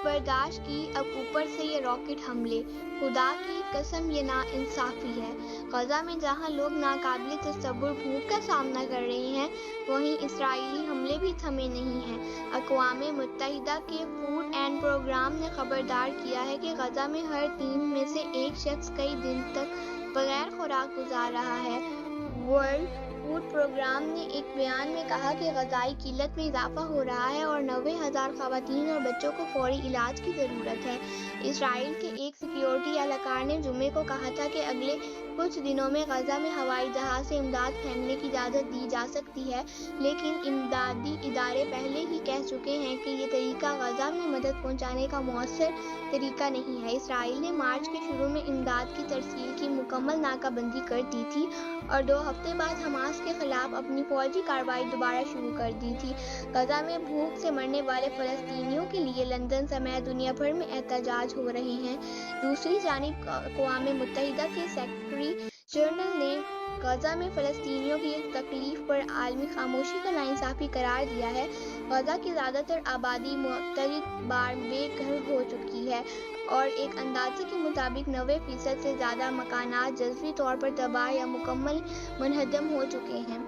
برداشت کی، اب اوپر سے یہ راکٹ حملے۔ خدا کی قسم یہ ناانصافی ہے۔ غزہ میں جہاں لوگ ناقابل تصور بھوک کا سامنا کر رہے ہیں، وہیں اسرائیلی حملے بھی تھمے نہیں ہیں۔ اقوام متحدہ کے فوڈ اینڈ پروگرام نے خبردار کیا ہے کہ غزہ میں ہر 3 میں سے 1 شخص کئی دن تک بغیر خوراک گزار رہا ہے۔ ورلڈ فوڈ پروگرام نے ایک بیان میں کہا کہ غذائی قلت میں اضافہ ہو رہا ہے اور 90,000 خواتین اور بچوں کو فوری علاج کی ضرورت ہے۔ اسرائیل کے ایک سیکیورٹی اہلکار نے جمعے کو کہا تھا کہ اگلے کچھ دنوں میں غزہ میں ہوائی جہاز سے امداد پھینکنے کی اجازت دی جا سکتی ہے، لیکن امدادی ادارے پہلے ہی کہہ چکے ہیں کہ یہ طریقہ غزہ میں مدد پہنچانے کا مؤثر طریقہ نہیں ہے۔ اسرائیل نے مارچ کے شروع میں امداد کی ترسیل کی مکمل ناکہ بندی کر دی تھی اور 2 ہفتے بعد حماس کے خلاف اپنی فوجی کارروائی دوبارہ شروع کر دی تھی۔ غزہ میں بھوک سے مرنے والے فلسطینیوں کے لیے لندن سمیت دنیا بھر میں احتجاج ہو رہے ہیں۔ دوسری جانب اقوام متحدہ کے سیکریٹری جنرل نے غزہ میں فلسطینیوں کی تکلیف پر عالمی خاموشی کو ناانصافی قرار دیا ہے۔ غزہ کی زیادہ تر آبادی متعدد بار بے گھر ہو چکی ہے اور ایک اندازے کے مطابق 90% سے زیادہ مکانات جزوی طور پر تباہ یا مکمل منہدم ہو چکے ہیں۔